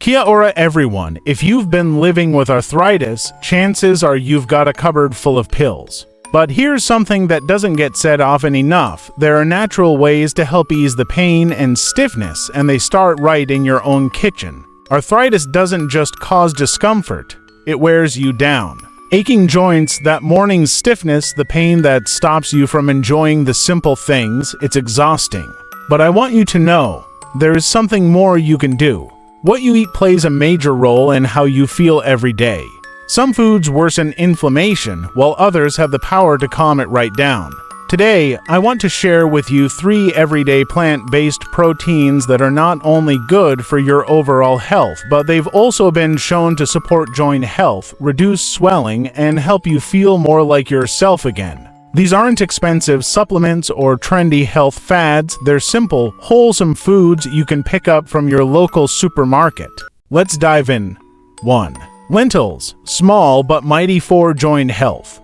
Kia ora everyone, if you've been living with arthritis, chances are you've got a cupboard full of pills. But here's something that doesn't get said often enough. There are natural ways to help ease the pain and stiffness, and they start right in your own kitchen. Arthritis doesn't just cause discomfort, it wears you down. Aching joints, that morning stiffness, the pain that stops you from enjoying the simple things, it's exhausting. But I want you to know, there is something more you can do. What you eat plays a major role in how you feel every day. Some foods worsen inflammation, while others have the power to calm it right down. Today, I want to share with you 3 everyday plant-based proteins that are not only good for your overall health, but they've also been shown to support joint health, reduce swelling, and help you feel more like yourself again. These aren't expensive supplements or trendy health fads, they're simple, wholesome foods you can pick up from your local supermarket. Let's dive in. 1. Lentils, small but mighty for joint health.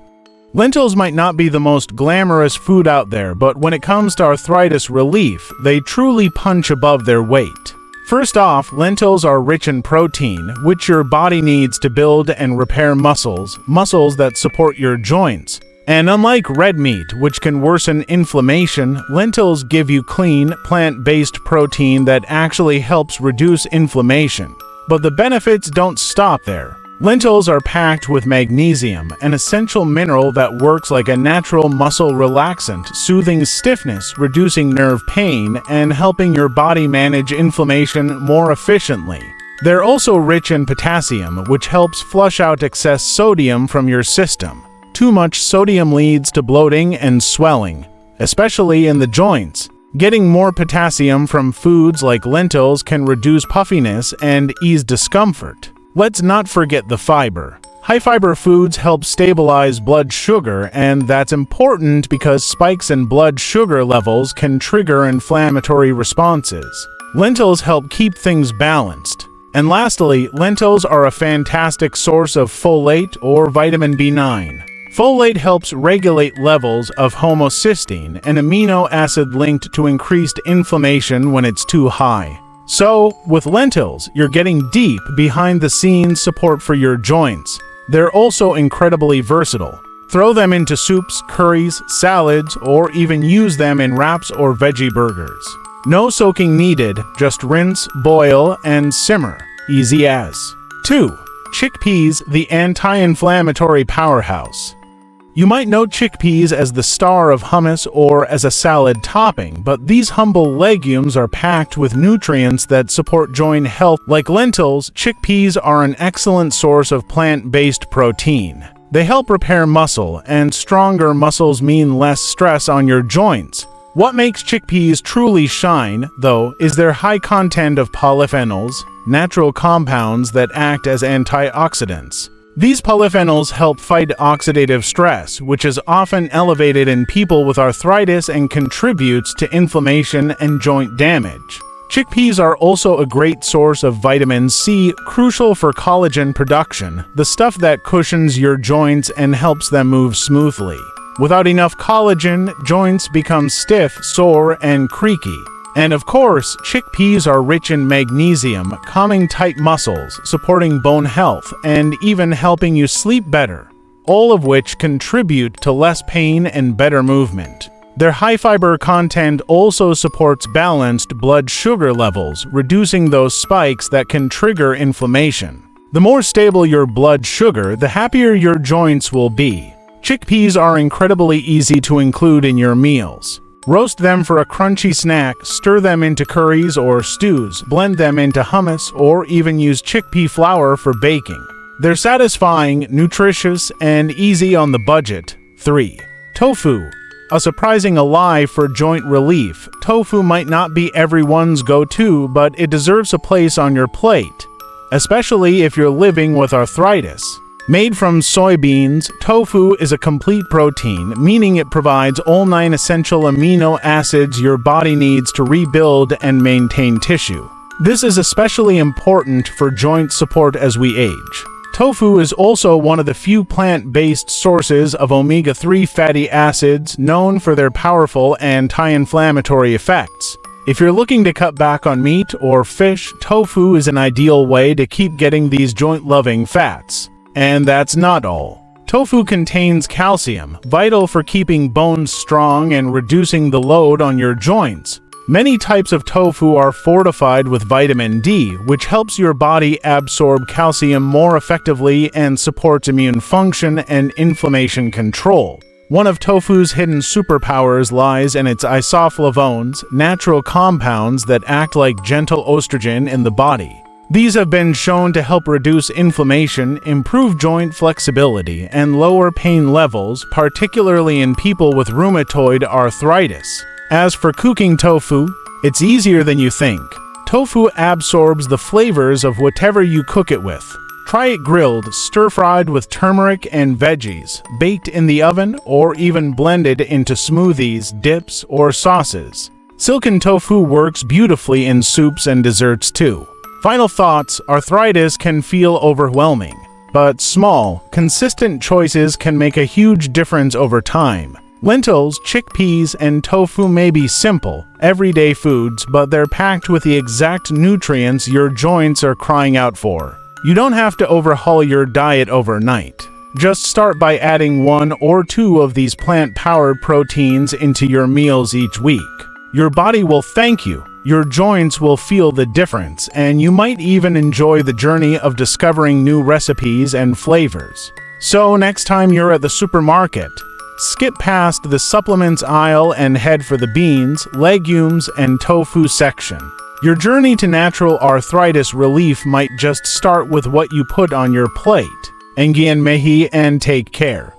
Lentils might not be the most glamorous food out there, but when it comes to arthritis relief, they truly punch above their weight. First off, lentils are rich in protein, which your body needs to build and repair muscles that support your joints. And unlike red meat, which can worsen inflammation, lentils give you clean, plant-based protein that actually helps reduce inflammation. But the benefits don't stop there. Lentils are packed with magnesium, an essential mineral that works like a natural muscle relaxant, soothing stiffness, reducing nerve pain, and helping your body manage inflammation more efficiently. They're also rich in potassium, which helps flush out excess sodium from your system. Too much sodium leads to bloating and swelling, especially in the joints. Getting more potassium from foods like lentils can reduce puffiness and ease discomfort. Let's not forget the fiber. High-fiber foods help stabilize blood sugar, and that's important because spikes in blood sugar levels can trigger inflammatory responses. Lentils help keep things balanced. And lastly, lentils are a fantastic source of folate or vitamin B9. Folate helps regulate levels of homocysteine, an amino acid linked to increased inflammation when it's too high. So, with lentils, you're getting deep behind-the-scenes support for your joints. They're also incredibly versatile. Throw them into soups, curries, salads, or even use them in wraps or veggie burgers. No soaking needed, just rinse, boil, and simmer. Easy as. 2. Chickpeas, the anti-inflammatory powerhouse. You might know chickpeas as the star of hummus or as a salad topping, but these humble legumes are packed with nutrients that support joint health. Like lentils, chickpeas are an excellent source of plant-based protein. They help repair muscle, and stronger muscles mean less stress on your joints. What makes chickpeas truly shine, though, is their high content of polyphenols, natural compounds that act as antioxidants. These polyphenols help fight oxidative stress, which is often elevated in people with arthritis and contributes to inflammation and joint damage. Chickpeas are also a great source of vitamin C, crucial for collagen production, the stuff that cushions your joints and helps them move smoothly. Without enough collagen, joints become stiff, sore, and creaky. And of course, chickpeas are rich in magnesium, calming tight muscles, supporting bone health, and even helping you sleep better, all of which contribute to less pain and better movement. Their high-fiber content also supports balanced blood sugar levels, reducing those spikes that can trigger inflammation. The more stable your blood sugar, the happier your joints will be. Chickpeas are incredibly easy to include in your meals. Roast them for a crunchy snack, stir them into curries or stews, blend them into hummus, or even use chickpea flour for baking. They're satisfying, nutritious, and easy on the budget. 3. Tofu. A surprising ally for joint relief. Tofu might not be everyone's go-to, but it deserves a place on your plate, especially if you're living with arthritis. Made from soybeans, tofu is a complete protein, meaning it provides all 9 essential amino acids your body needs to rebuild and maintain tissue. This is especially important for joint support as we age. Tofu is also one of the few plant-based sources of omega-3 fatty acids known for their powerful anti-inflammatory effects. If you're looking to cut back on meat or fish, tofu is an ideal way to keep getting these joint-loving fats. And that's not all. Tofu contains calcium, vital for keeping bones strong and reducing the load on your joints. Many types of tofu are fortified with vitamin D, which helps your body absorb calcium more effectively and supports immune function and inflammation control. One of tofu's hidden superpowers lies in its isoflavones, natural compounds that act like gentle estrogen in the body. These have been shown to help reduce inflammation, improve joint flexibility, and lower pain levels, particularly in people with rheumatoid arthritis. As for cooking tofu, it's easier than you think. Tofu absorbs the flavors of whatever you cook it with. Try it grilled, stir-fried with turmeric and veggies, baked in the oven, or even blended into smoothies, dips, or sauces. Silken tofu works beautifully in soups and desserts too. Final thoughts: arthritis can feel overwhelming, but small, consistent choices can make a huge difference over time. Lentils, chickpeas, and tofu may be simple, everyday foods, but they're packed with the exact nutrients your joints are crying out for. You don't have to overhaul your diet overnight. Just start by adding 1 or 2 of these plant-powered proteins into your meals each week. Your body will thank you, your joints will feel the difference, and you might even enjoy the journey of discovering new recipes and flavors. So next time you're at the supermarket, skip past the supplements aisle and head for the beans, legumes, and tofu section. Your journey to natural arthritis relief might just start with what you put on your plate. Engian mehi and take care.